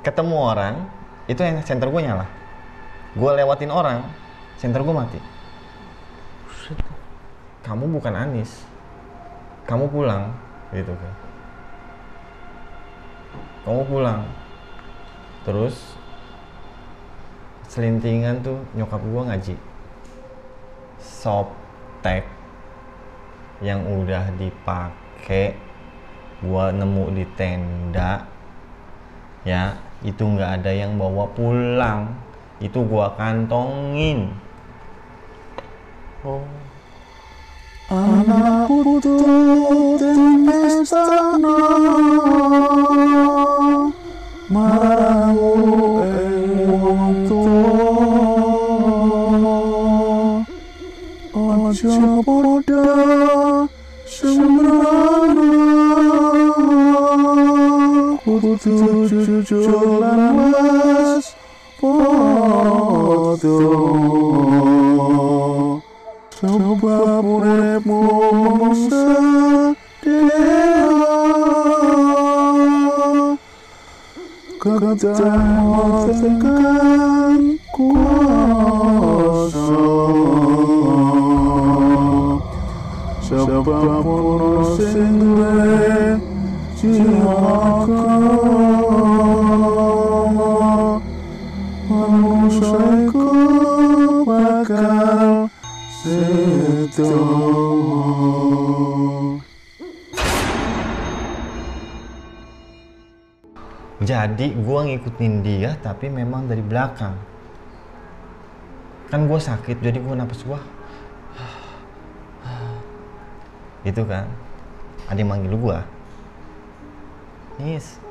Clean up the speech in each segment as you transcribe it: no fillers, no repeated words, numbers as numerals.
ketemu orang itu yang senter gue nyala, gue lewatin orang senter gue mati. Kamu bukan Anis, kamu pulang gitu kan, kamu pulang. Terus selintingan tuh nyokap gue ngaji softtek yang udah dipakai gua nemu di tenda ya, itu nggak ada yang bawa pulang, itu gua kantongin. Oh. Anak putu dan istana marau wong tuwa aja padha sembrana kudu jujur lan was padha sebab uripmu sedewa kedatangan kuasa sebab ono sing duwe jiwa manusia iku bakal sedo. Jadi gue ngikutin dia tapi memang dari belakang. Kan gue sakit jadi gue napas gue gitu kan. Ada yang manggil gue, Nis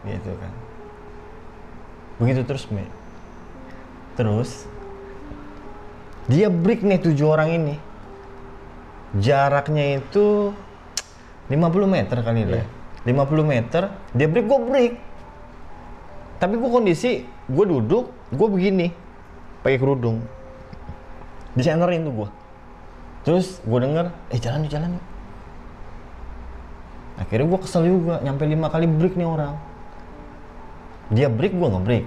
gitu kan. Begitu terus terus dia break nih 7 orang ini. Jaraknya itu 50 meter kali lah. 50 meter, dia break, gue break. Tapi gue kondisi, gue duduk, gue begini, pakai kerudung. Disenterin tuh gue. Terus gue denger, jalan yuk. Akhirnya gue kesel juga, nyampe 5 kali break nih orang. Dia break, gue nggak break.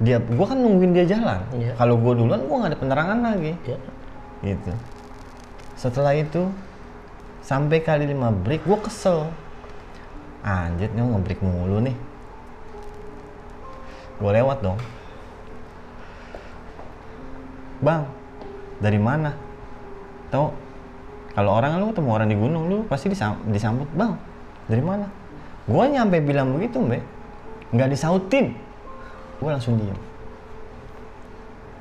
Gue kan nungguin dia jalan. Iya. Kalau gue duluan, gue nggak ada penerangan lagi. Iya. Gitu. Setelah itu, sampai kali 5 break, gue kesel. Anjir, nih nge-break mulu nih. Gue lewat dong. Bang, dari mana? Tahu, kalau lu ketemu orang di gunung, lu pasti disambut, bang, dari mana? Gue nyampe bilang begitu, Mbak, nggak disautin. Gue langsung diem.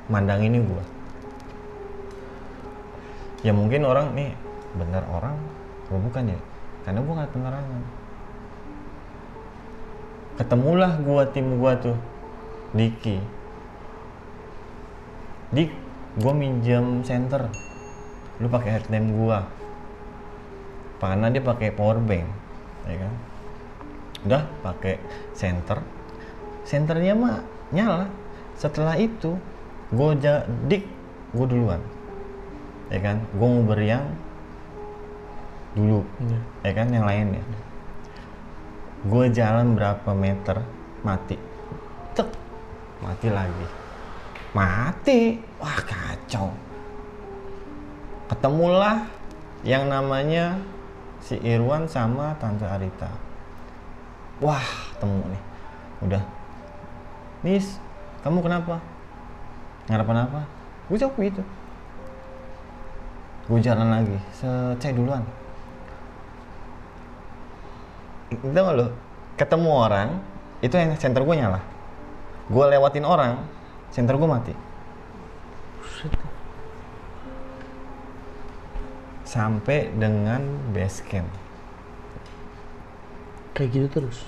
Mandang ini gue. Ya mungkin orang nih, bener orang, gue bukan ya? Karena gue nggak ada penerangan. Ketemulah tim gue tuh, Diki. Dik, gue minjem senter, lu pakai headlamp gue, karena dia pakai power bank, ya kan? Udah pakai senternya mah nyala. Setelah itu, Dik, gue duluan, ya kan? Gue nguber yang dulu, ya kan? Yang lainnya. Gue jalan berapa meter, mati. Tek, mati lagi. Mati. Wah, kacau. Ketemulah yang namanya si Irwan sama Tante Arita. Wah, temu nih. Udah. Nis, kamu kenapa? Ngarapan apa? Gue jawab gitu. Gue jalan lagi. Saya duluan. Itu nggak lo? Ketemu orang, itu yang senter gue nyala. Gue lewatin orang, senter gue mati. Sampai dengan base camp. Kayak gitu terus?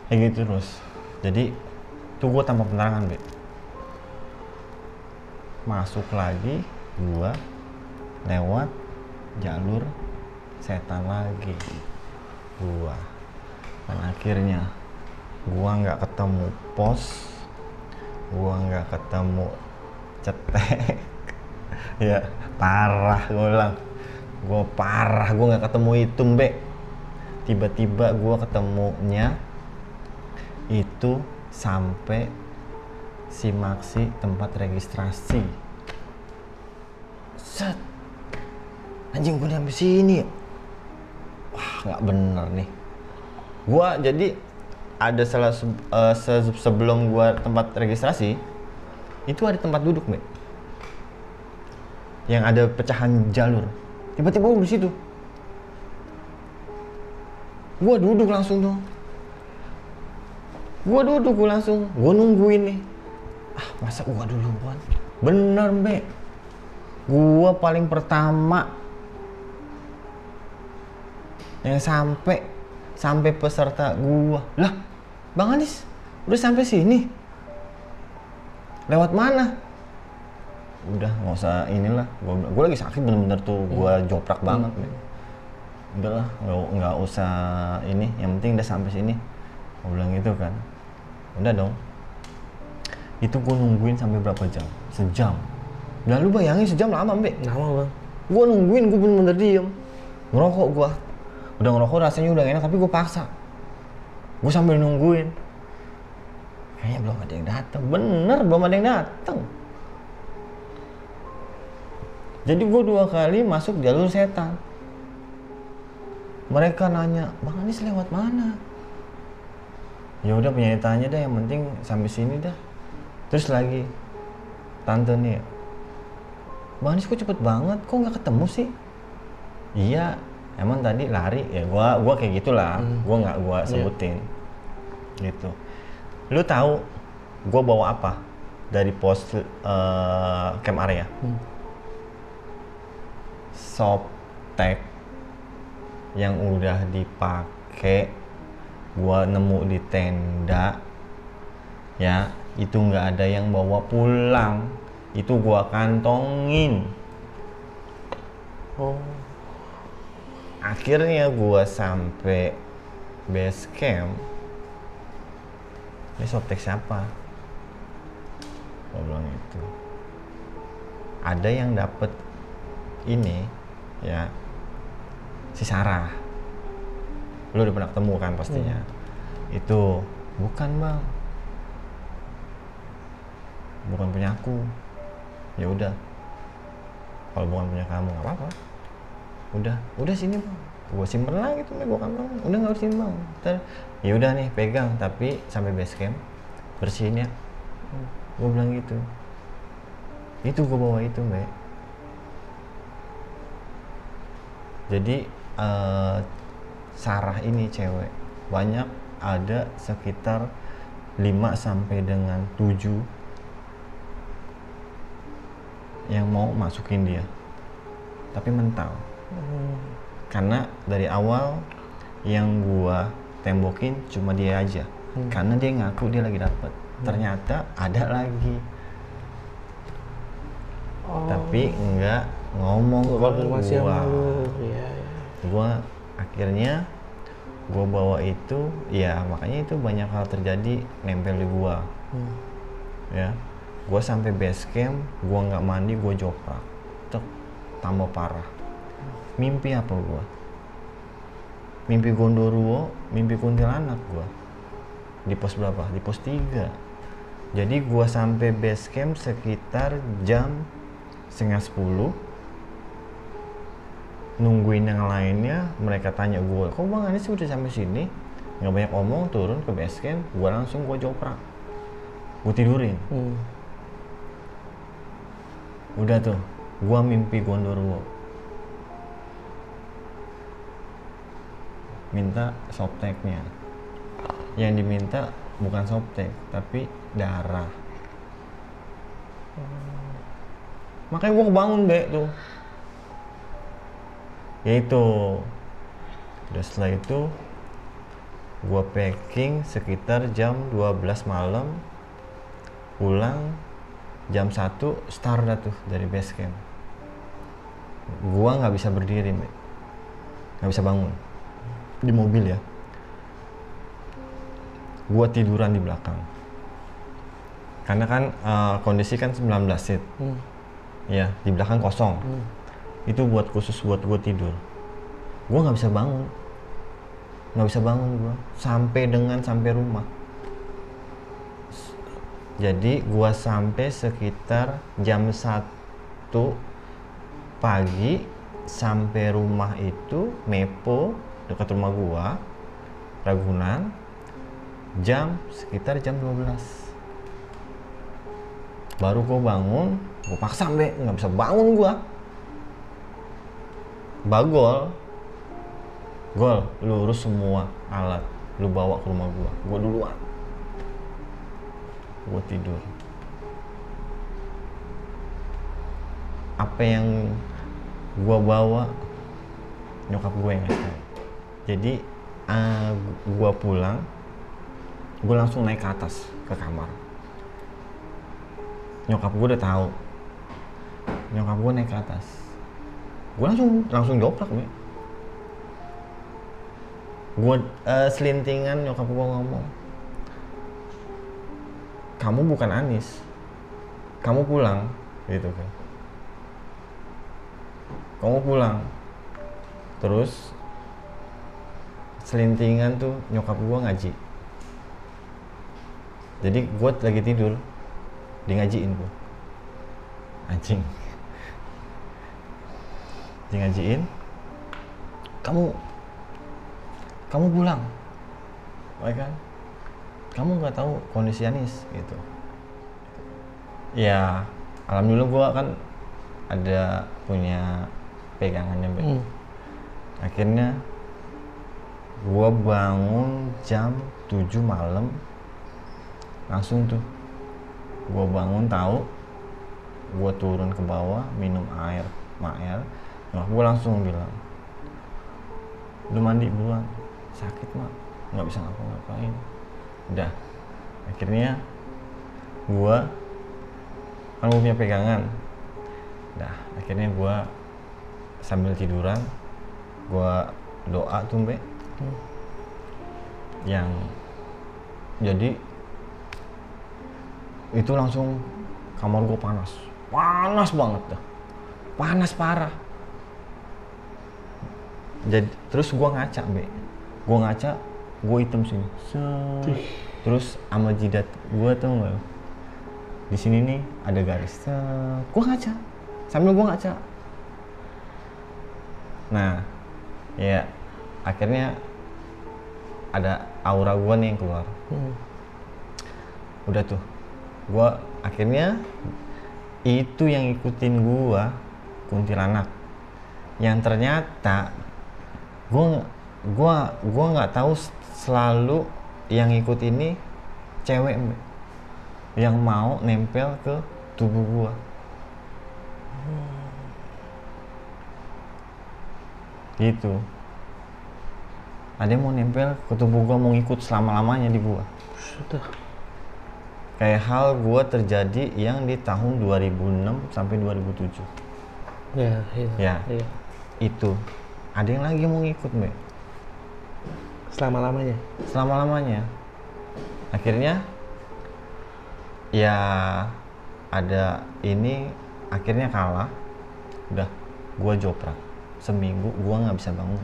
Kayak gitu terus. Jadi, tuh gue tanpa penerangan, Be. Masuk lagi, gue lewat jalur setan lagi. Dan akhirnya gua nggak ketemu pos, gua nggak ketemu cetek. Ya parah, gue bilang gue parah, gue nggak ketemu itu, Mbak. Tiba-tiba gue ketemunya Itu sampai si Maxi tempat registrasi. Set. Anjing gue sampai sini ya. Wah, nggak bener nih. Gua jadi ada sebelum gua tempat registrasi itu ada tempat duduk, Mbak. Yang ada pecahan jalur. Tiba-tiba gua di situ. Gua duduk langsung tuh. Gua nungguin nih. Ah, masa gua duluan? Bener, Mbak. Gua paling pertama yang sampai peserta gua. Lah, Bang Anis, udah sampai sini. Lewat mana? Udah, nggak usah inilah. Gua lagi sakit bener-bener tuh, gua joprak banget. Udah lah, nggak usah ini. Yang penting udah sampai sini. Gua bilang gitu kan. Udah dong. Itu gua nungguin sampai berapa jam? Sejam. Dan lu bayangin sejam lama, Mbak. Lama, Bang. Gua nungguin, gua bener-bener diem. Ngerokok gua. Udah ngerokok rasanya udah enak, tapi gue paksa. Gue sambil nungguin. Kayaknya belum ada yang datang. Bener, belum ada yang datang. Jadi gue 2 kali masuk jalur setan. Mereka nanya, Bang Anis lewat mana? Ya udah penyanyi tanya dah, yang penting sampai sini dah. Terus lagi, tante nih, Bang Anis kok cepet banget, kok nggak ketemu sih? Iya. Emang tadi lari ya, gua kayak gitulah. Gua nggak sebutin gitu. Lu tahu gua bawa apa dari pos camp area? Softtek yang udah dipakai, gua nemu di tenda ya, itu nggak ada yang bawa pulang, itu gua kantongin. Oh. Akhirnya gua sampai base camp. Ini softtek siapa? Gua bilang itu. Ada yang dapet ini ya, si Sarah. Lu udah pernah ketemu kan pastinya. Itu bukan, Bang. Bukan punya aku. Ya udah. Kalau bukan punya kamu nggak apa-apa. Udah sini, Bang. Gua simpen lah gitu, gua kantong. Udah nggak urusin, Bang. Ya udah nih, pegang, tapi sampai base camp bersihin ya. Gua bilang gitu. Itu gua bawa itu, Mbak. Jadi Sarah ini cewek. Banyak, ada sekitar 5 sampai dengan 7 yang mau masukin dia. Tapi mental. Karena dari awal yang gua tembokin cuma dia aja. Karena dia ngaku dia lagi dapet. Ternyata ada lagi. Tapi enggak ngomong ke gua. Gua akhirnya gua bawa itu, ya makanya itu banyak hal terjadi nempel di gua. Ya. Gua sampai base camp, gua nggak mandi, gua joprak. Tambah parah. Mimpi apa gua? Mimpi Gondoruo, mimpi kuntilanak gua. Di pos berapa? Di pos 3. Jadi gua sampai base camp sekitar jam 9:30. Nungguin yang lainnya, mereka tanya gua, kok Bang Anis udah sampai sini? Nggak banyak omong, turun ke base camp, gua langsung gua joprak. Gua tidurin. Udah tuh, gua mimpi Gondoruo. Minta softteknya. Yang diminta bukan softtek, tapi darah. Makanya gua kebangun, Be, tuh. Ya itu. Udah setelah itu, gua packing sekitar jam 12 malam. Pulang jam 1 start dah tuh dari base camp. Gua nggak bisa berdiri, Mbak. Nggak bisa bangun. Di mobil ya. Gua tiduran di belakang. Karena kan kondisi kan 19 seat. Ya, di belakang kosong. Itu buat khusus buat gua tidur. Gua nggak bisa bangun. Nggak bisa bangun gua. Sampai rumah. Jadi gua sampai sekitar jam 1 pagi sampai rumah itu Mepo dekat rumah gua Ragunan sekitar jam 12. Baru gua bangun, gua paksa nggak bisa bangun gua. Bagol, Gol, lu urus semua alat, lu bawa ke rumah gua duluan. Gua tidur. Apa yang gua bawa, nyokap gue yang ngasih tahu. Jadi gua pulang, gua langsung naik ke atas ke kamar. Nyokap gue udah tahu. Nyokap gue naik ke atas. Gue langsung joprak nih. Gue selintingan nyokap gue ngomong, kamu bukan Anis, kamu pulang, gitu kan. Kamu pulang. Terus selintingan tuh nyokap gue ngaji. Jadi gue lagi tidur, dia ngajiin gue. Anjing. Dia ngajiin. Kamu pulang. Baik kan? Kamu nggak tahu kondisi Anis gitu. Ya, alhamdulillah gue kan ada punya pegangannya, Be. Akhirnya gue bangun jam 7 malam. Langsung tuh gue bangun, tahu gue turun ke bawah minum air. Nah, gue langsung bilang, lu mandi duluan, sakit mak, nggak bisa ngapa-ngapain. Udah, akhirnya gue kan gue punya pegangan. Udah, akhirnya gue sambil tiduran gue doa tuh, Mbak. Yang jadi itu langsung kamar gue panas banget dah, panas parah. Jadi terus gue ngaca, gue hitam sini, terus sama jidat gue tuh nggak, di sini nih ada garis, gue ngaca, sambil gue ngaca. Nah, ya akhirnya ada aura gue nih yang keluar. Udah tuh, gue akhirnya itu yang ikutin gue kuntilanak, yang ternyata gue nggak tahu selalu yang ikut ini cewek, Mbak, yang mau nempel ke tubuh gue. Gitu. Ada yang mau nempel ke tubuh gue, mau ngikut selama-lamanya di gue. Sudah. Kayak hal gue terjadi yang di tahun 2006 sampai 2007. Ya. Itu. Ada yang lagi mau ngikut, Mbak. Selama-lamanya. Akhirnya ya ada ini, akhirnya kalah. Udah, gue joprak. Seminggu gue nggak bisa bangun.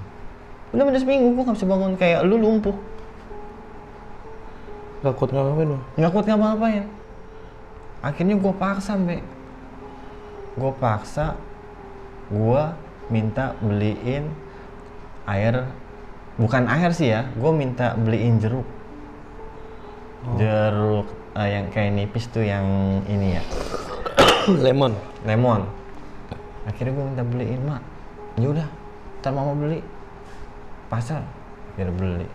Bener-bener seminggu gue nggak bisa bangun, kayak lu lumpuh. Gak kuat ngapain lu? Nggak kuat ngapain. Akhirnya gue paksa, Mbak. Gue minta beliin air, bukan air sih ya, gue minta beliin jeruk. Jeruk yang kayak nipis tuh, yang ini ya. Lemon. Akhirnya gue minta beliin, mak. Ya udah, ntar mama beli. Pasar, biar beli.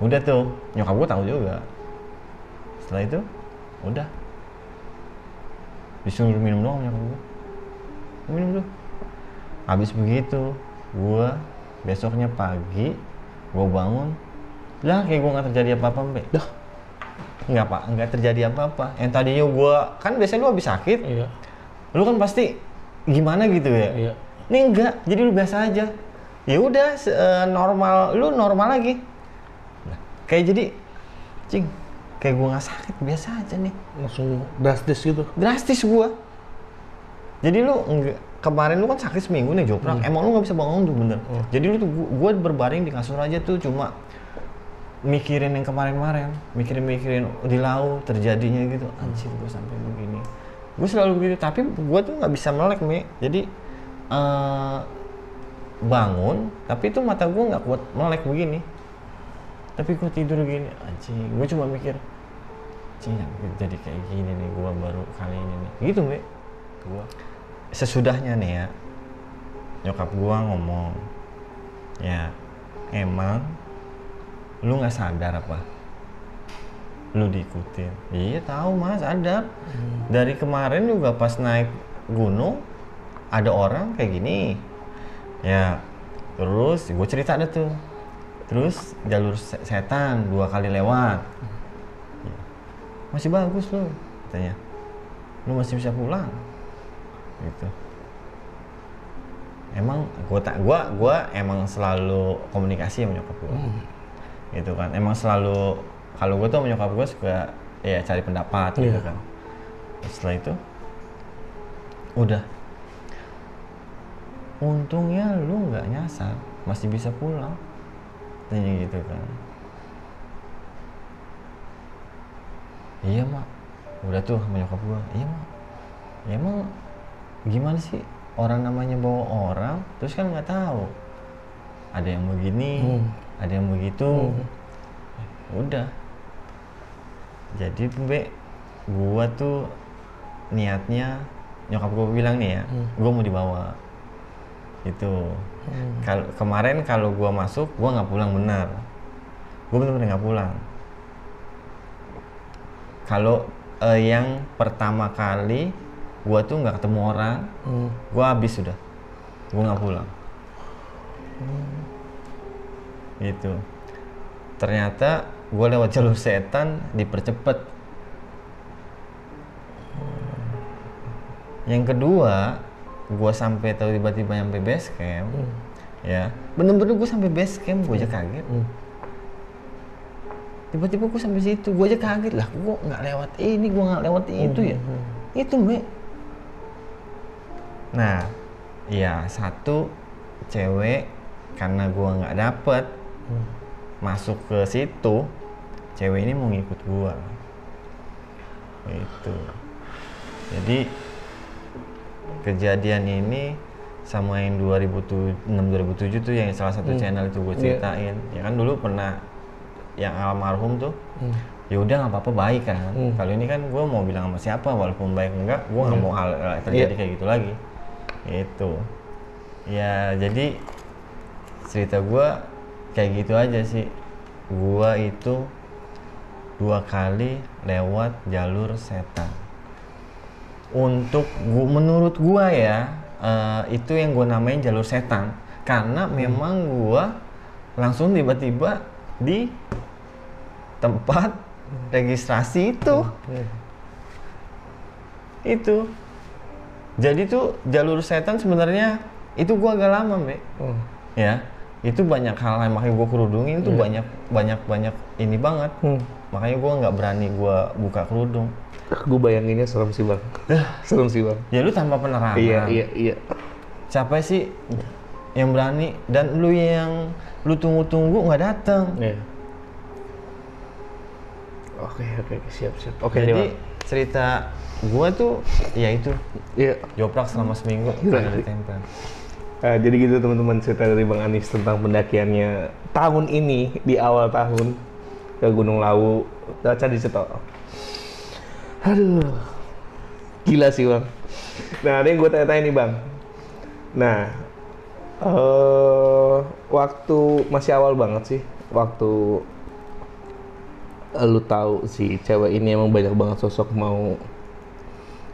Udah tuh, nyokap gue tahu juga. Setelah itu, udah. Disuruh minum doang nyokap gue. Minum dulu. Habis begitu, gue besoknya pagi, gue bangun, lah kayak gue nggak terjadi apa-apa, Mbak. Dah. Nggak terjadi apa-apa. Yang tadinya gue, kan biasanya lu habis sakit, Iya. lu kan pasti gimana gitu ya. Iya. Ini enggak, jadi lu biasa aja. Ya udah, normal, lu normal lagi. Nah, kayak jadi, kayak gue nggak sakit, biasa aja nih. Langsung drastis gitu. Drastis gue. Jadi lu enggak, kemarin lu kan sakit seminggu nih joprak, emang lu nggak bisa bangun tuh bener. Jadi lu tuh gue berbaring di kasur aja tuh cuma mikirin yang kemarin-kemarin, mikirin di laut terjadinya gitu. Anjir, gue sampai begini. Gue selalu begitu, tapi gue tuh nggak bisa melek, Mi. Jadi bangun, tapi itu mata gue nggak kuat melek begini. Tapi gue tidur gini, anjing. Gue cuma mikir, anjing, jadi kayak gini nih, gue baru kali ini nih. Gitu, Mi. Gue sesudahnya nih ya, nyokap gue ngomong, ya emang lu nggak sadar apa? Lu diikutin. Iya tahu mas, sadar. Dari kemarin juga pas naik gunung ada orang kayak gini. Ya, terus gue cerita ada tuh. Terus jalur setan 2 kali lewat. Ya. Masih bagus lu, katanya. Lu masih bisa pulang. Gitu. Emang gua emang selalu komunikasi sama nyokap gua. Gitu kan. Emang selalu kalau gue tuh sama nyokap gue suka ya cari pendapat gitu kan. Setelah itu udah, untungnya lu nggak nyasar, masih bisa pulang, tanya gitu kan. Iya mak, udah tuh sama nyokap gue. Iya mak, ya emang gimana sih orang namanya bawa orang terus kan nggak tahu ada yang begini, ada yang begitu. Udah. Jadi gua tuh niatnya, nyokap gua bilang nih ya, gua mau dibawa itu. Kemarin kalau gua masuk, gua nggak pulang benar. Gua bener-bener nggak pulang. Kalau yang pertama kali gua tuh nggak ketemu orang, gua habis sudah, gua nggak pulang. Gitu. Ternyata gue lewat jalur setan dipercepat. Yang kedua, gue sampai tahu tiba-tiba nyampe base camp, ya bener-bener gue sampai base camp, gue aja kaget. Tiba-tiba gue sampai situ, gue aja kaget lah, gue nggak lewat ini, gue nggak lewat itu ya, itu Mbak. Nah, ya satu cewek karena gue nggak dapet masuk ke situ, cewek ini mau ngikut gua. Itu. Jadi kejadian ini sama yang 2006-2007 tuh yang salah satu channel itu gue ceritain. Ya kan dulu pernah yang almarhum tuh. Ya udah nggak apa-apa, baik kan. Kalau ini kan gua mau bilang sama siapa, walaupun baik enggak, gua nggak mau hal terjadi kayak gitu lagi. Itu. Ya jadi cerita gua kayak gitu aja sih. Gua itu 2 kali lewat jalur setan. Menurut gua ya, itu yang gua namain jalur setan karena memang gua langsung tiba-tiba di tempat registrasi itu. Itu. Jadi tuh jalur setan sebenarnya itu gua agak lama, Mbak. Ya. Itu banyak hal yang makanya gue kerudungin itu banyak ini banget. Makanya gue nggak berani gue buka kerudung. Gue bayanginnya serem sih bang. Serem sih bang. Ya lu tanpa penerangan. Iya. Siapa sih yang berani, dan lu yang lu tunggu-tunggu nggak datang. Iya. Oke, siap. Oke, jadi cerita gue tuh ya itu. Iya. Joprak selama seminggu karena ditempel. Jadi gitu teman-teman, cerita dari Bang Anis tentang pendakiannya tahun ini di awal tahun ke Gunung Lawu, Candi Ceto. Aduh, gila sih bang. Nah, ada yang gue tanya-tanya nih bang. Nah, waktu masih awal banget sih, waktu lu tahu si cewek ini emang banyak banget sosok mau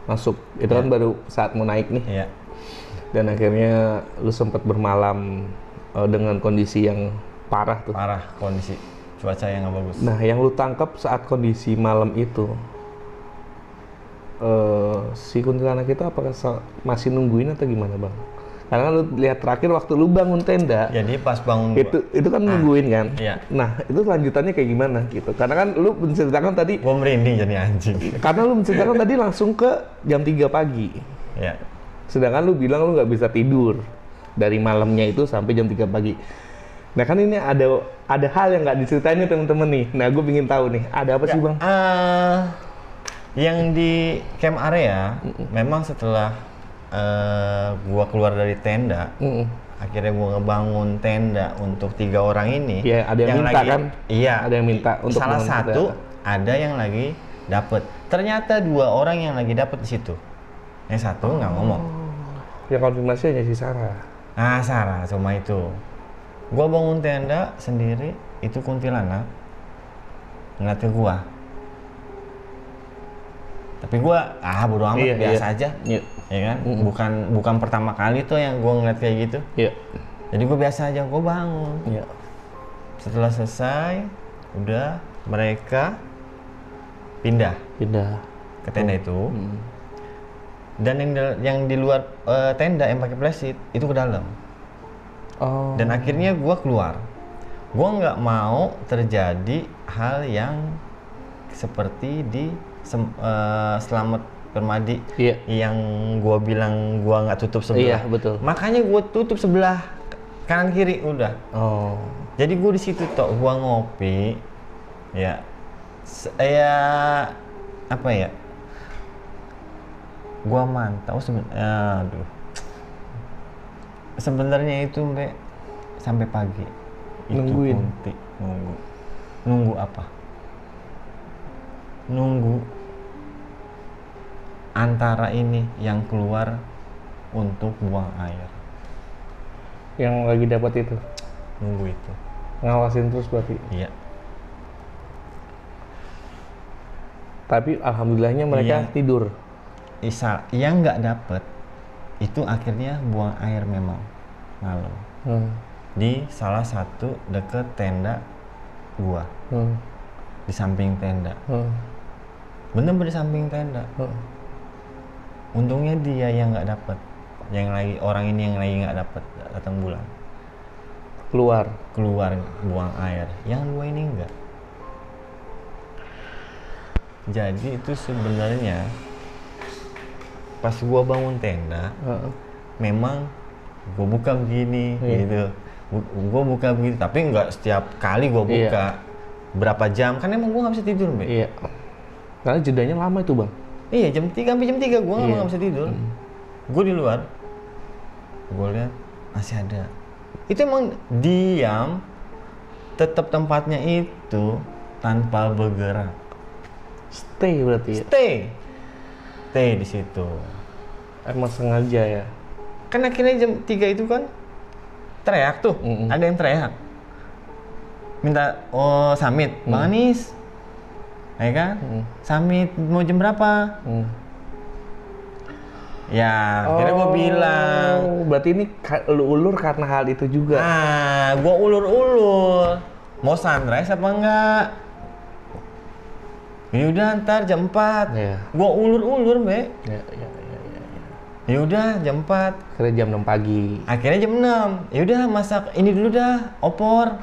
masuk, itu kan baru saat mau naik nih. Iya. Dan akhirnya lu sempat bermalam dengan kondisi yang parah tuh. Parah kondisi, cuaca yang nggak bagus. Nah, yang lu tangkap saat kondisi malam itu, si kuntilanak itu apakah masih nungguin atau gimana bang? Karena kan lu lihat terakhir waktu lu bangun tenda. Jadi pas bangun itu kan nungguin kan? Iya. Nah, itu lanjutannya kayak gimana gitu? Karena kan lu menceritakan tadi. Gua merinding jadi anjing. Karena lu menceritakan tadi langsung ke jam 3 pagi. Iya. Sedangkan lu bilang lu nggak bisa tidur dari malamnya itu sampai jam 3 pagi. Nah kan ini ada hal yang nggak diceritain nih temen-temen nih. Nah gue ingin tahu nih, ada apa sih bang? Yang di camp area, memang setelah gua keluar dari tenda, akhirnya gua ngebangun tenda untuk 3 orang ini. Iya, ada yang minta kan? Iya. Ada yang minta untuk salah bangun satu tenda. ada yang lagi dapet. Ternyata 2 orang yang lagi dapet di situ. Yang satu nggak ngomong. Yang konfirmasi hanya si Sarah. Ah, Sarah cuma itu. Gua bangun tenda sendiri, itu kuntilanak ngeliat ke gua. Tapi gua bodo amat, biasa aja. Iya. Ya kan? Bukan pertama kali tuh yang gua ngeliat kayak gitu. Iya. Jadi gua biasa aja, gua bangun. Iya. Setelah selesai, udah mereka pindah ke tenda itu. Dan yang di luar tenda yang pakai plastik itu ke dalam. Oh. Dan akhirnya gua keluar. Gua nggak mau terjadi hal yang seperti di Selamat Permadi, yang gua bilang gua nggak tutup sebelah. Iya, betul. Makanya gua tutup sebelah kanan kiri udah. Oh. Jadi gua di situ toh gua ngopi, ya, apa ya? Gua mantau sebenarnya itu Mbak sampai pagi. Nungguin. Itu nunggu apa? Nunggu antara ini yang keluar untuk buang air. Yang lagi dapat itu. Nunggu itu. Ngawasin terus berarti. Iya. Tapi alhamdulillahnya mereka tidur. Yang nggak dapet itu akhirnya buang air memang malam. Di salah satu deket tenda gua. Di samping tenda. Bener-bener di samping tenda. Untungnya dia yang nggak dapet, orang ini yang lagi nggak dapet datang bulan. Keluar buang air. Yang 2 ini enggak. Jadi itu sebenarnya pas gua bangun tenda, memang gua buka begini gitu. Gua buka begitu, tapi nggak setiap kali gua buka. Berapa jam? Kan emang gua nggak bisa tidur, Mbak. Iya. Karena jedanya lama itu, Bang. Iya, jam 3 sampai jam 3 gua nggak bisa tidur. Gua di luar. Gua lihat masih ada. Itu emang diam, tetap tempatnya itu tanpa bergerak. Stay berarti ya? Stay di situ. Emang sengaja ya? Kan akhirnya jam 3 itu kan teriak tuh, ada yang teriak. Minta summit, Bang Anis. Ya kan? Summit mau jam berapa? Ya, akhirnya gue bilang. Berarti ini lu ulur karena hal itu juga? Gue ulur-ulur. Mau sunrise apa enggak? Ya udah ntar jam 4. Gue ulur-ulur, Mbak. Ya udah jam 4. Akhirnya jam 6 pagi. Akhirnya jam 6. Ya udah masak ini dulu dah, opor.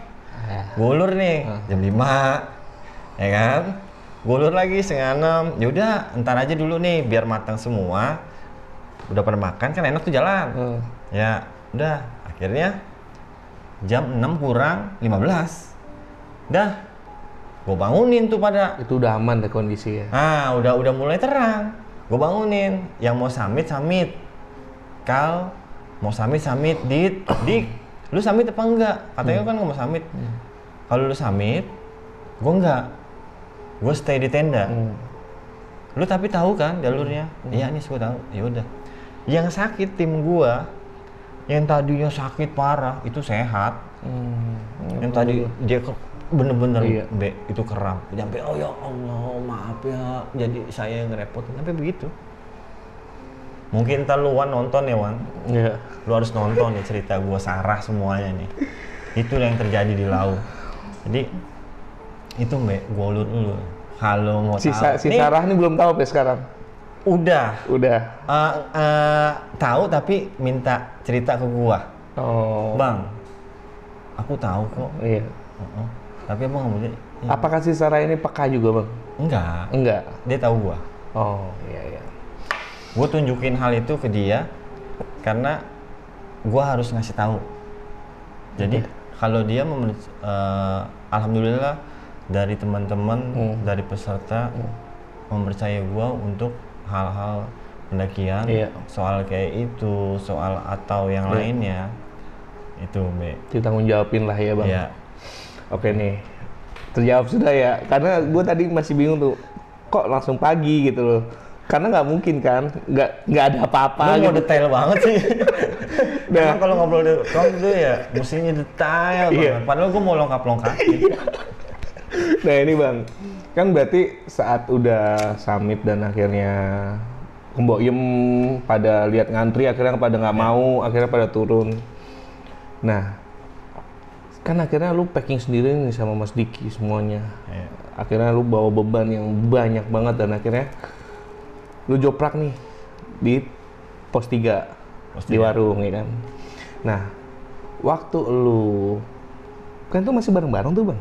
Gue ulur nih jam 5. Ya kan? Gue ulur lagi setengah 6. Ya udah, ntar aja dulu nih biar matang semua. Udah pada makan kan enak tuh jalan. Ya, udah. Akhirnya jam 6 kurang 15. Dah. Gue bangunin tuh pada. Itu udah aman deh kondisi ya. Udah mulai terang. Gue bangunin. Yang mau summit. Kal, mau summit. Dik, lu summit apa enggak? Katanya kan nggak mau summit. Kalau lu summit, gue enggak. Gue stay di tenda. Lu tapi tahu kan jalurnya? Iya nih, gue tahu. Ya udah. Yang sakit tim gue, yang tadinya sakit parah itu sehat. Yang tadi dia bener-bener itu kram. Sampai ya Allah maaf ya. Jadi saya ngerepotin sampai begitu. Mungkin ntar lu Wan nonton ya Wan. Iya. Lu harus nonton nih cerita gue Sarah semuanya nih. Itu yang terjadi di laut. Jadi itu Mbak, gue ulur-ulur. Kalau mau si Sarah ini belum tahu sampai sekarang. Udah. Tahu tapi minta cerita ke gua. Bang, aku tahu kok. Iya. Tapi abang nggak mau. Apakah si Sarah ini peka juga, Bang? Enggak. Dia tahu gua. Iya. Gua tunjukin hal itu ke dia karena gua harus ngasih tahu. Jadi kalau dia alhamdulillah dari teman-teman, dari peserta mempercayai gua untuk hal-hal pendakian, Iya. soal kayak itu, soal atau yang lainnya. Itu, Be. Ditanggung jawabin lah ya Bang. Iya. Oke nih, terjawab sudah ya. Karena gue tadi masih bingung tuh, kok langsung pagi gitu loh. Karena nggak mungkin kan, nggak ada apa-apa. Lu mau gitu. detail banget sih. Nah. Emang kalau ngobrol itu ya mestinya detail Iya. banget. Padahal gue mau lengkap-lengkapin. Nah ini Bang, kan berarti saat udah summit dan akhirnya Kemboyem pada lihat ngantri, akhirnya pada nggak mau, akhirnya pada turun. Nah, kan akhirnya lu packing sendiri nih sama Mas Diki semuanya. Iya. Akhirnya lu bawa beban yang banyak banget dan akhirnya lu joprak nih di pos 3 di 3. warung ya kan. Nah, waktu lu kan tuh masih bareng-bareng tuh Bang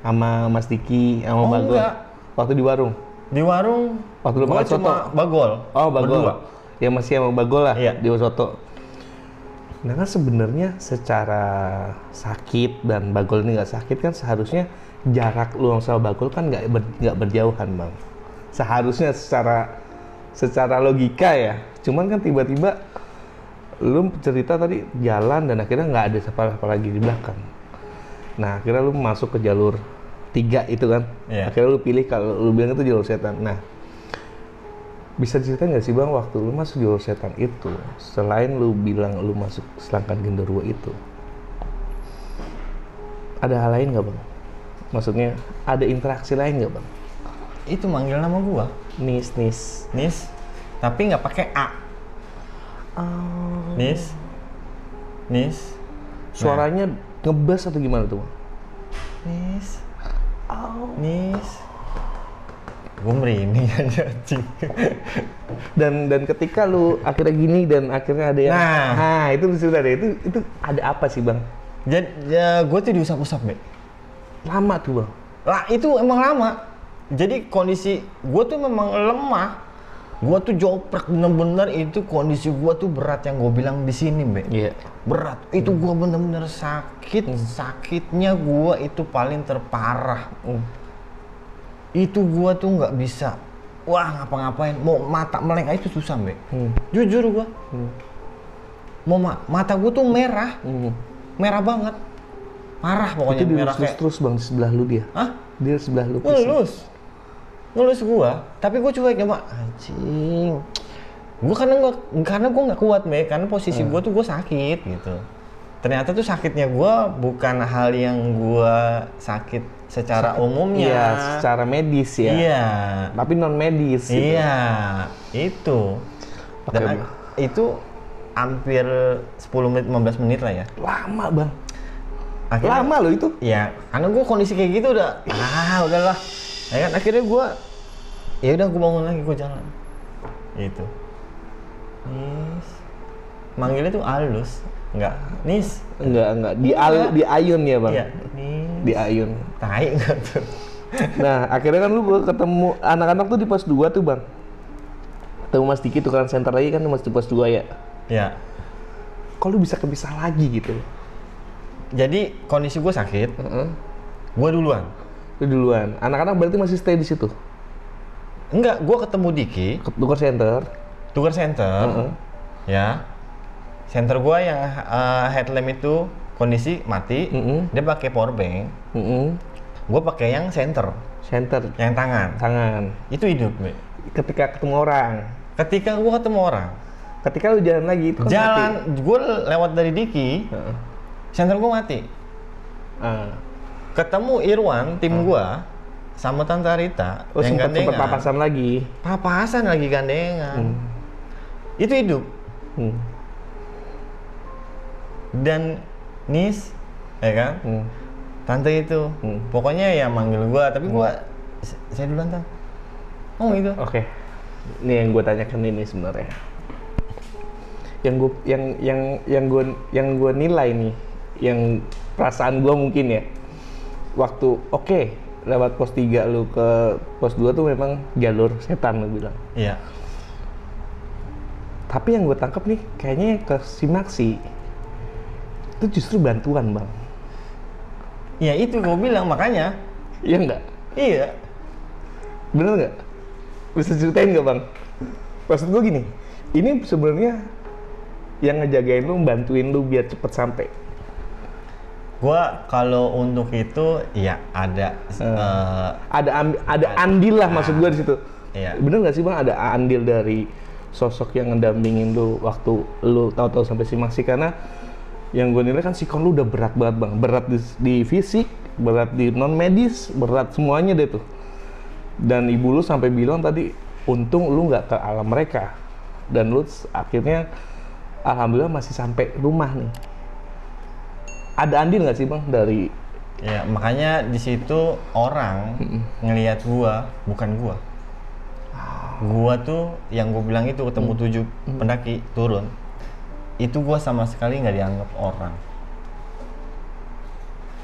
sama Mas Diki sama Oh, Bagol. enggak. Waktu di warung. Di warung Waktu lu gua makan cuma soto. Bagol. Oh, Bagol. Berdua. Ya masih sama Bagol lah Iya. di soto. Nah kan sebenarnya secara sakit dan Bagol ini nggak sakit kan seharusnya jarak lu sama Bagol kan nggak berjauhan Bang. Seharusnya secara logika ya. Cuman kan tiba-tiba lu cerita tadi jalan dan akhirnya nggak ada siapa-siapa lagi di belakang. Nah akhirnya lu masuk ke jalur 3 itu kan. Iya. Akhirnya lu pilih kalau lu bilang itu jalur setan. Nah bisa ceritain nggak sih Bang waktu lu masuk jalur setan itu, selain lu bilang lu masuk selangkah genderuwo itu, ada hal lain nggak Bang? Maksudnya ada interaksi lain nggak Bang? Itu manggil nama gua. Nis. Nis. Tapi nggak pakai A. Nis. Nis. Suaranya ngebas atau gimana tuh Bang? Nis. Nis. Gue merinding aja anjing. Dan ketika lu akhirnya gini dan akhirnya ada yang Nah. itu sudah deh itu ada apa sih Bang? Jadi ya gue tuh diusap-usap, Be. Lama tuh Bang. Lah itu emang lama. Jadi kondisi gue tuh memang lemah. Gue tuh joprek bener-bener, itu kondisi gue tuh berat yang gue bilang di sini, Be. Iya. Berat. Itu gue bener-bener sakit. Sakitnya gue itu paling terparah. Itu gua tuh nggak bisa, ngapa-ngapain, mau mata melek aja itu susah, Be. Jujur gua. Mau mata gua tuh merah. Merah banget. Parah pokoknya, Itu merah dilus kayak. terus Bang di sebelah lu dia. Hah? Dia di sebelah lu. persis. Ngelus gua, tapi gua cuek ya, Mak. Anjing. Gua karena gua nggak kuat, Be, karena posisi gua tuh gua sakit gitu. Ternyata tuh sakitnya gua bukan hal yang gua sakit secara umumnya. Iya, secara medis ya. Iya. Tapi non medis. Gitu. Iya, itu. Oke, Dan Bang. itu hampir 10 menit, 15 menit lah ya. Lama Bang. Akhirnya, Lama loh itu. ya, karena gue kondisi kayak gitu udah, udahlah. Ya kan, akhirnya gue, ya udah gue bangun lagi, gue jalan. Gitu. Nis. Manggilnya tuh halus. Enggak, Nis. Enggak. Di ayun ya Bang. Iya, Nis. Di ayun. Tai enggak tuh. Nah, akhirnya kan lu gua ketemu anak-anak tuh di pos 2 tuh Bang. Ketemu Mas Diki tukeran center lagi kan Mas di pos 2 ya. Ya. Kok lu bisa kepisah lagi gitu? Jadi kondisi gue sakit, gue duluan. Lu duluan. Anak-anak berarti masih stay di situ. Enggak, gue ketemu Diki, Tuker center. tukar center, ya. Center gua yang headlamp itu kondisi mati, dia pakai power bank. Gua pakai yang center, Center. yang tangan. Tangan. Itu hidup, Be. Ketika ketemu orang. Ketika gua ketemu orang, Ketika lu jalan lagi itu kan jalan, mati. gua lewat dari Diki, center gua mati. Ketemu Irwan, tim gua, sama Tante Rita, Oh, yang sempet gandengan. papasan lagi. Papasan lagi gandengan. Itu hidup. Dan Nis, ya kan? Tante itu, pokoknya ya manggil gua, tapi gua saya duluan, Tante. Oh gitu. Oke. Ini yang gue tanyakan ini sebenarnya. Yang gue nilai nih, yang perasaan gue mungkin ya. Waktu lewat pos 3 lu ke pos 2 tuh memang jalur setan lu bilang. Iya. Tapi yang gue tangkap nih kayaknya ke Simaksi itu justru bantuan Bang. Ya itu gue bilang makanya. Iya nggak? Iya. Bener nggak? Bisa ceritain nggak bang? Maksud gue gini, ini sebenarnya yang ngejagain lu, bantuin lu biar cepet sampai. Gua kalau untuk itu ya ada Ada andil lah maksud gue di situ. Iya. Bener nggak sih bang? Ada andil dari sosok yang ngedampingin lu waktu lu tahu-tahu sampai Simasi, karena yang gue nilai kan sikon lu udah berat banget bang, berat di fisik, berat di non medis, berat semuanya deh tuh. Dan ibu lu sampai bilang tadi, untung lu nggak ke alam mereka, dan lu akhirnya alhamdulillah masih sampai rumah nih. Ada andil nggak sih bang dari? ya makanya di situ orang ngelihat gua bukan gua. Gua tuh yang gua bilang itu ketemu 7 pendaki turun. Itu gua sama sekali nggak dianggap orang.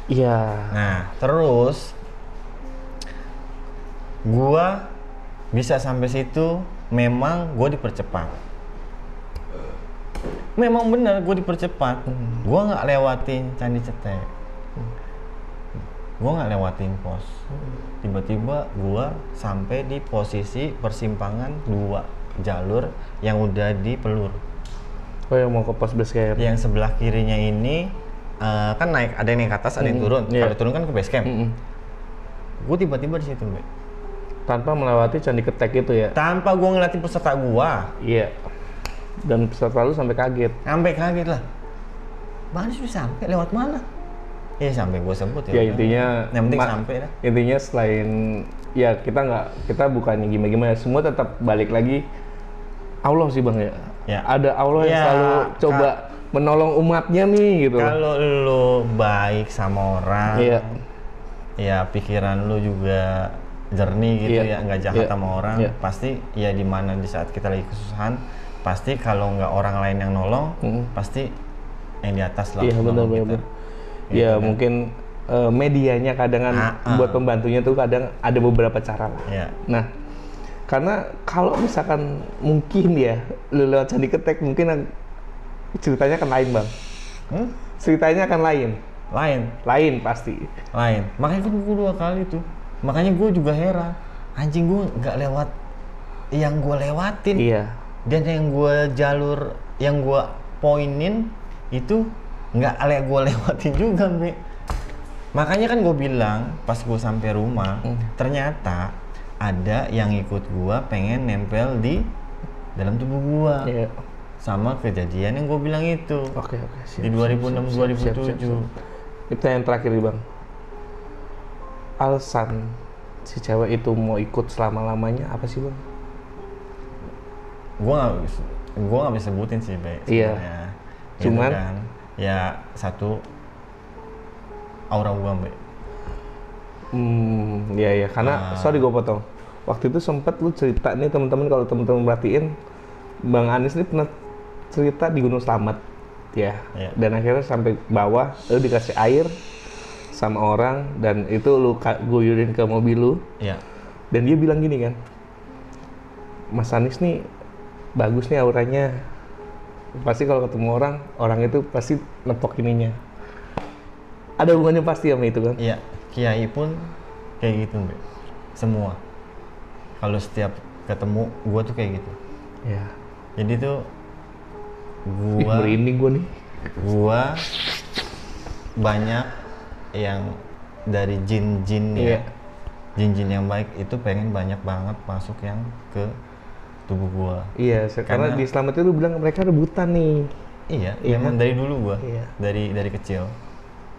Iya. Nah, terus gua bisa sampai situ memang gua dipercepat. Memang benar gua dipercepat. Gua nggak lewatin Candi Cetek. Gua nggak lewatin pos. Tiba-tiba gua sampai di posisi persimpangan 2 jalur yang udah di pelur. Oh yang mau ke pos base camp. Yang sebelah kirinya ini kan naik, ada yang naik ke atas, ada yang turun. Iya. Kalau turun kan ke base camp. Gue tiba-tiba di situ, Mbak. Tanpa melewati Candi Ketek itu ya? Tanpa gue ngeliatin peserta gua. Iya. Dan peserta lu sampai kaget. Sampai kaget lah. Bang Anies udah sampai, lewat mana? Iya sampai gue sebut ya. Ya intinya, yang penting sampai dah. Intinya selain ya kita bukannya gimana-gimana, semua tetap balik lagi Allah sih bang ya. Ya. Ada Allah yang Ya, selalu coba menolong umatnya nih gitu. Kalau lu baik sama orang, Iya. ya pikiran lu juga jernih gitu Iya. ya, nggak jahat Iya. sama orang, Iya. pasti ya di mana di saat kita lagi kesusahan, pasti kalau nggak orang lain yang nolong, pasti yang di atas lah. Iya nolong benar-benar. kita. Ya kan. mungkin medianya kadang buat pembantunya tuh kadang ada beberapa cara lah. Iya. Nah, karena kalau misalkan mungkin ya lu lewat Candi Ketek mungkin ceritanya akan lain bang. Ceritanya akan lain. Lain pasti. Lain. Makanya kan gue 2 kali tuh. Makanya gue juga heran. Anjing gue nggak lewat yang gue lewatin. Iya. Dan yang gue jalur, yang gue poinin itu nggak gue lewatin juga, Mbak. Makanya kan gue bilang pas gue sampai rumah, ternyata ada yang ikut gue pengen nempel di dalam tubuh gue. Iya. Sama kejadian yang gue bilang itu. Oke. Siap, Di 2006-2007. Ini pertanyaan terakhir nih bang. Alasan si cewek itu mau ikut selama-lamanya apa sih bang? Gue nggak bisa sebutin sih, Be. Iya. sebenarnya. Cuman? Gitu kan. Ya satu aura gue, Be. Iya karena sorry gue potong. Waktu itu sempet lu cerita nih teman-teman, kalau teman-teman perhatiin, Bang Anies ini pernah cerita di Gunung Slamet, ya. Iya. Dan akhirnya sampai bawah, lu dikasih air sama orang dan itu lu guyurin ke mobil lu. Iya. Dan dia bilang gini kan, Mas Anies nih bagus nih auranya. Pasti kalau ketemu orang itu pasti nepok ininya. Ada hubungannya pasti sama itu kan? Iya. Kiai pun kayak gitu, Be. Semua. Kalau setiap ketemu gua tuh kayak gitu. Iya. Jadi tuh Ih, gua merinding gua nih. gua banyak yang dari jin-jin Iya. ya. Jin-jin yang baik itu pengen banyak banget masuk yang ke tubuh gua. Iya, karena di Slamet itu lu bilang mereka rebutan nih. Iya, Iya memang kan? dari dulu gua. Iya. Dari kecil.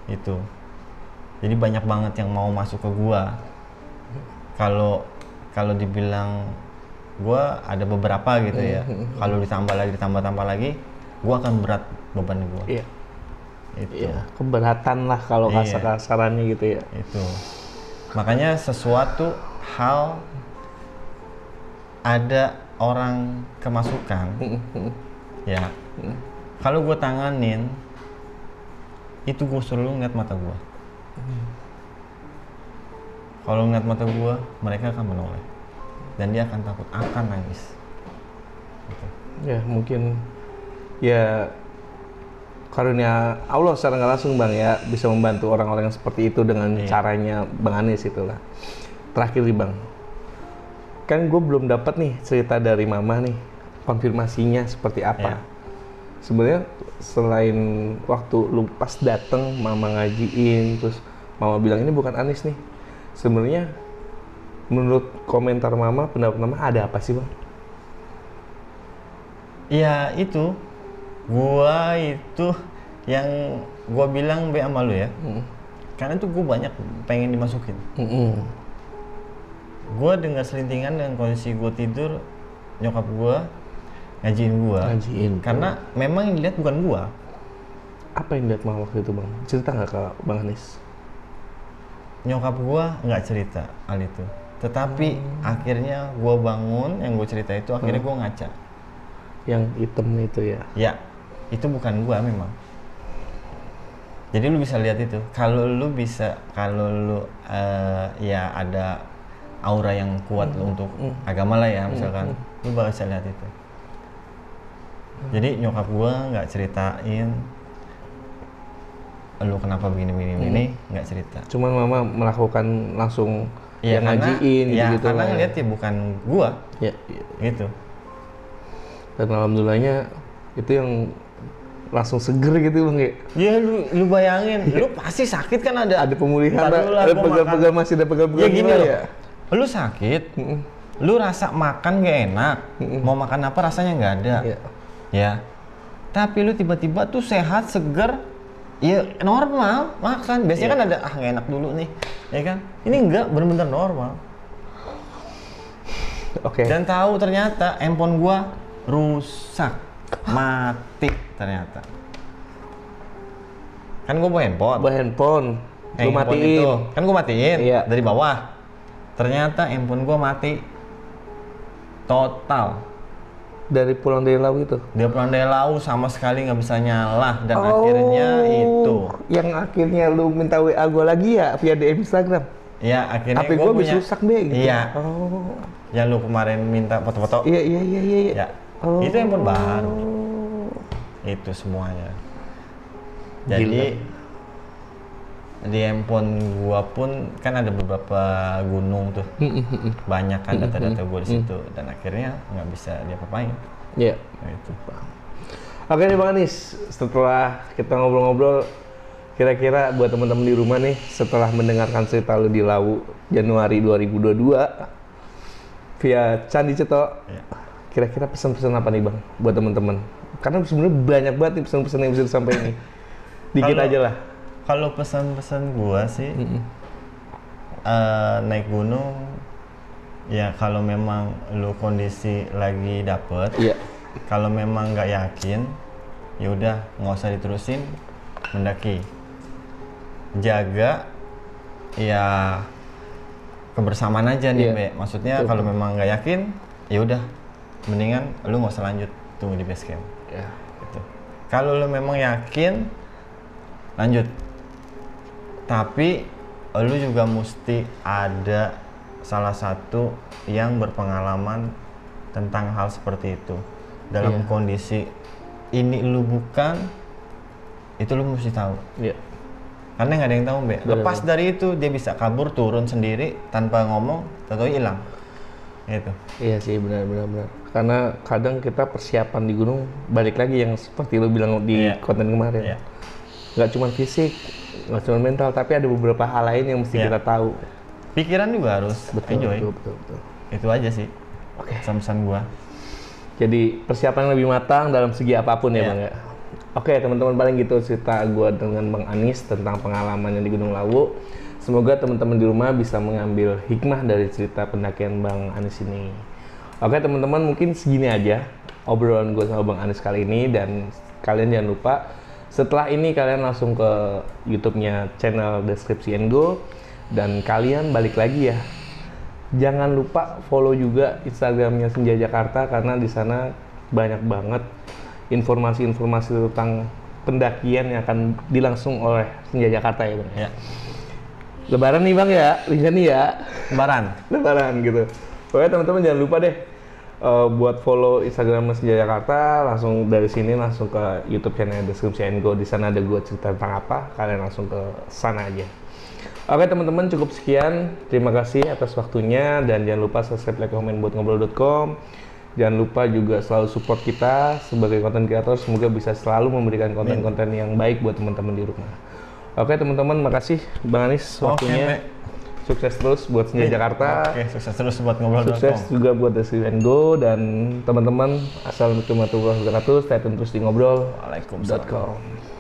Itu. Jadi banyak banget yang mau masuk ke gua. Kalau dibilang gua ada beberapa gitu ya. Kalau ditambah lagi, gua akan berat beban gua. Iya. Itu. Iya, keberatan lah kalau Iya. kasar-kasarannya gitu ya. Itu. Makanya sesuatu hal ada orang kemasukan. Ya. Kalau gue tanganin itu gue selalu ngeliat mata gue. Kalau ngeliat mata gue, mereka akan menoleh dan dia akan takut, akan nangis. Gitu. Ya, mungkin ya karunia Allah secara nggak langsung Bang ya bisa membantu orang-orang yang seperti itu dengan caranya Bang Anis itulah. Terakhir nih Bang, kan gue belum dapat nih cerita dari Mama nih konfirmasinya seperti apa. Sebenarnya selain waktu lu pas dateng Mama ngajiin terus Mama bilang ini bukan Anis nih, sebenarnya menurut komentar Mama, pendapat Mama ada apa sih Bang? Ya itu, gua itu yang gua bilang be sama lu ya. Karena itu gua banyak pengen dimasukin. Gua dengar selintingan dengan kondisi gua tidur, nyokap gua ngajiin gua. Karena memang yang dilihat bukan gua. Apa yang dilihat Mama waktu itu Bang? Cerita nggak ke Bang Anis? Nyokap gua nggak cerita hal itu. Tetapi akhirnya gua bangun, yang gua cerita itu akhirnya gua ngaca. Yang hitam itu ya? Ya, itu bukan gua memang. Jadi lu bisa lihat itu. Kalau lu ya ada aura yang kuat untuk agama lah ya misalkan, lu bakal bisa lihat itu. Jadi nyokap gua nggak ceritain lu kenapa begini nggak cerita. Cuman Mama melakukan langsung ya, ngajiin gitu-gitu. Karena ngeliat ya bukan gua. Ya. Gitu. Dan alhamdulillahnya itu yang langsung seger gitu Bang ya. Ya lu bayangin, lu pasti sakit kan ada pemulihan, ada pegal-pegal masih ada pegal-pegal ya gini loh. ya. Lu sakit, lu rasa makan gak enak, mau makan apa rasanya nggak ada. Ya. Tapi lu tiba-tiba tuh sehat, seger, ya normal makan. Biasanya kan ada nggak enak dulu nih, ya kan? Ini enggak, bener-bener normal. Oke. Dan tahu ternyata handphone gua rusak, mati ternyata. Kan gua bawa handphone. Lu matiin. Itu. Kan gua matiin dari bawah. Ternyata handphone gua mati total. Dari pulang dari Lau itu? Dia pulang dari Lau sama sekali nggak bisa nyala dan akhirnya itu. Yang akhirnya lu minta WA gue lagi ya via DM Instagram? Iya, akhirnya HP gue bisa rusak deh gitu. Iya. Yang lu kemarin minta foto-foto. Iya. Ya. Itu handphone baru. Itu semuanya. Jadi di handphone gua pun kan ada beberapa gunung tuh, banyak kan data-data gua di situ dan akhirnya nggak bisa diapa-apain. Iya. Gitu. Oke nih Bang Anis, setelah kita ngobrol-ngobrol, kira-kira buat teman-teman di rumah nih, setelah mendengarkan cerita lu di Lawu Januari 2022 via Candi Ceto, kira-kira pesan-pesan apa nih Bang buat teman-teman? Karena sebenarnya banyak banget nih pesan-pesan yang bisa disampaikan nih. Dikit aja lah. Kalau pesan-pesan gua sih naik gunung ya kalau memang lu kondisi lagi dapet, kalau memang nggak yakin ya udah nggak usah diterusin mendaki. Jaga ya kebersamaan aja nih Be. Maksudnya kalau memang nggak yakin ya udah mendingan lu nggak usah lanjut, tunggu di base camp. Gitu. Kalau lu memang yakin lanjut. Tapi lu juga mesti ada salah satu yang berpengalaman tentang hal seperti itu. Dalam kondisi ini lu bukan, itu lu mesti tahu. Karena nggak ada yang tahu, Be. Lepas dari itu dia bisa kabur turun sendiri tanpa ngomong, tahu hilang. Gitu. Iya sih, benar. Karena kadang kita persiapan di gunung balik lagi yang seperti lu bilang di konten kemarin. Nggak cuma fisik, nggak cuma mental, tapi ada beberapa hal lain yang mesti kita tahu. Pikiran juga harus enjoy. Betul. Itu aja sih. Pesan gua. Jadi persiapan yang lebih matang dalam segi apapun ya Bang ya. Oke teman-teman, paling gitu cerita gua dengan Bang Anis tentang pengalamannya di Gunung Lawu. Semoga teman-teman di rumah bisa mengambil hikmah dari cerita pendakian Bang Anis ini. Oke teman-teman, mungkin segini aja obrolan gua sama Bang Anis kali ini, dan kalian jangan lupa setelah ini kalian langsung ke YouTube-nya channel Deskripsi and Go, dan kalian balik lagi ya. Jangan lupa follow juga Instagramnya Senja Jakarta, karena di sana banyak banget informasi-informasi tentang pendakian yang akan dilangsung oleh Senja Jakarta ya Bang. Lebaran nih Bang ya, lihat nih ya. Lebaran gitu. Pokoknya teman-teman jangan lupa deh buat follow Instagram Senja Jakarta, langsung dari sini langsung ke YouTube channel Deskripsi and Go. Di sana ada gue cerita tentang apa, kalian langsung ke sana aja. Oke teman-teman, cukup sekian. Terima kasih atas waktunya dan jangan lupa subscribe, like, komen buat ngobrol.com. Jangan lupa juga selalu support kita sebagai content creator. Semoga bisa selalu memberikan konten-konten yang baik buat teman-teman di rumah. Oke teman-teman, makasih Bang Anis waktunya. Sukses terus buat Senja Jakarta. Oke, sukses terus buat ngobrol.com. Sukses juga buat Deskripsi and Go dan teman-teman. Assalamualaikum warahmatullahi wabarakatuh. Stay tune terus di ngobrol.com. Waalaikumsalam.